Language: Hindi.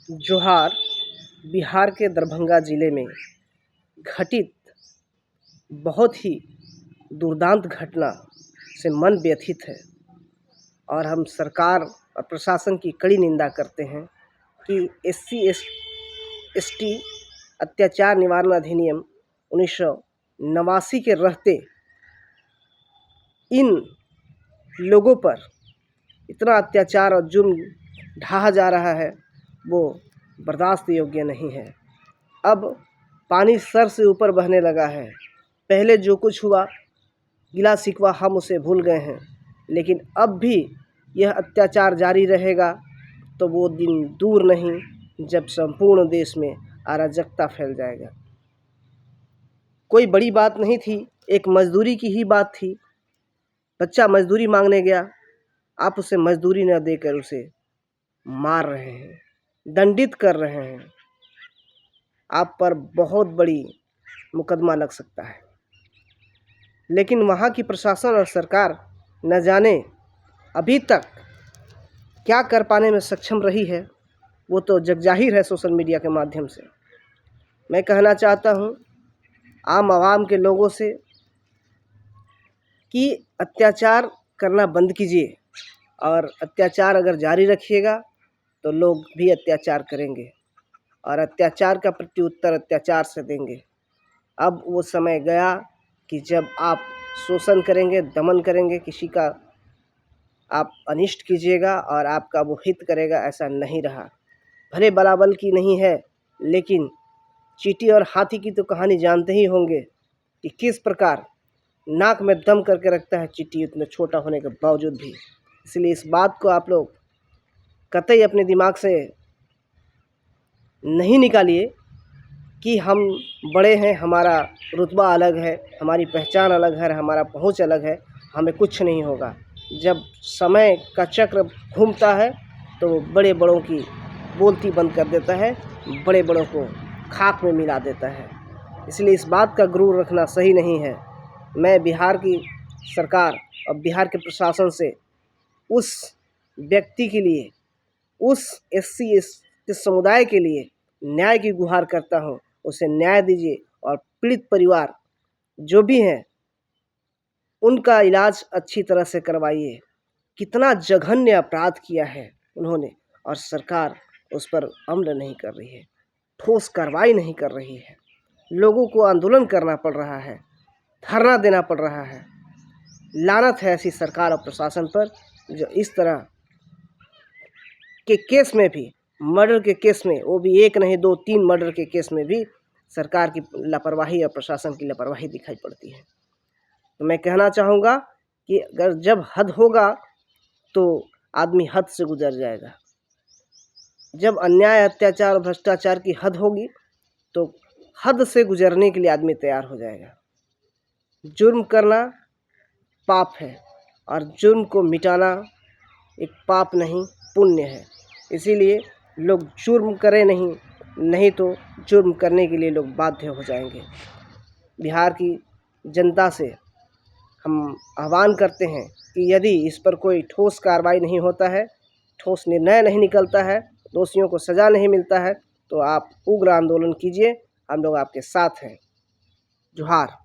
जोहार बिहार के दरभंगा ज़िले में घटित बहुत ही दुर्दांत घटना से मन व्यथित है और हम सरकार और प्रशासन की कड़ी निंदा करते हैं कि SC/ST अत्याचार निवारण अधिनियम 1989 के रहते इन लोगों पर इतना अत्याचार और जुर्म ढाहा जा रहा है, वो बर्दाश्त योग्य नहीं है। अब पानी सर से ऊपर बहने लगा है। पहले जो कुछ हुआ गिला शिकवा हम उसे भूल गए हैं, लेकिन अब भी यह अत्याचार जारी रहेगा तो वो दिन दूर नहीं जब संपूर्ण देश में अराजकता फैल जाएगा। कोई बड़ी बात नहीं थी, एक मजदूरी की ही बात थी। बच्चा मजदूरी मांगने गया, आप उसे मजदूरी न देकर उसे मार रहे हैं, दंडित कर रहे हैं। आप पर बहुत बड़ी मुकदमा लग सकता है। लेकिन वहाँ की प्रशासन और सरकार न जाने अभी तक क्या कर पाने में सक्षम रही है, वो तो जगजाहिर है सोशल मीडिया के माध्यम से। मैं कहना चाहता हूँ आम आवाम के लोगों से कि अत्याचार करना बंद कीजिए, और अत्याचार अगर जारी रखिएगा तो लोग भी अत्याचार करेंगे और अत्याचार का प्रत्युत्तर अत्याचार से देंगे। अब वो समय गया कि जब आप शोषण करेंगे, दमन करेंगे, किसी का आप अनिष्ट कीजिएगा और आपका वो हित करेगा, ऐसा नहीं रहा। भले बलाबल की नहीं है, लेकिन चींटी और हाथी की तो कहानी जानते ही होंगे कि किस प्रकार नाक में दम करके रखता है चींटी, उतना छोटा होने के बावजूद भी। इसलिए इस बात को आप लोग कतई अपने दिमाग से नहीं निकालिए कि हम बड़े हैं, हमारा रुतबा अलग है, हमारी पहचान अलग है, हमारा पहुंच अलग है, हमें कुछ नहीं होगा। जब समय का चक्र घूमता है तो वो बड़े बड़ों की बोलती बंद कर देता है, बड़े बड़ों को खाक में मिला देता है। इसलिए इस बात का गुरूर रखना सही नहीं है। मैं बिहार की सरकार और बिहार के प्रशासन से उस व्यक्ति के लिए, उस SC/ST समुदाय के लिए न्याय की गुहार करता हूँ। उसे न्याय दीजिए और पीड़ित परिवार जो भी हैं उनका इलाज अच्छी तरह से करवाइए। कितना जघन्य अपराध किया है उन्होंने, और सरकार उस पर अमल नहीं कर रही है, ठोस कार्रवाई नहीं कर रही है। लोगों को आंदोलन करना पड़ रहा है, धरना देना पड़ रहा है। लानत है ऐसी सरकार और प्रशासन पर जो इस तरह के केस में भी, मर्डर के केस में, वो भी एक नहीं 2-3 मर्डर के केस में भी सरकार की लापरवाही और प्रशासन की लापरवाही दिखाई पड़ती है। तो मैं कहना चाहूँगा कि अगर जब हद होगा तो आदमी हद से गुजर जाएगा। जब अन्याय, अत्याचार और भ्रष्टाचार की हद होगी तो हद से गुजरने के लिए आदमी तैयार हो जाएगा। जुर्म करना पाप है और जुर्म को मिटाना एक पाप नहीं, पुण्य है। इसीलिए लोग जुर्म करें नहीं तो जुर्म करने के लिए लोग बाध्य हो जाएंगे। बिहार की जनता से हम आह्वान करते हैं कि यदि इस पर कोई ठोस कार्रवाई नहीं होता है, ठोस निर्णय नहीं निकलता है, दोषियों को सज़ा नहीं मिलता है, तो आप उग्र आंदोलन कीजिए, हम लोग आपके साथ हैं। जोहार।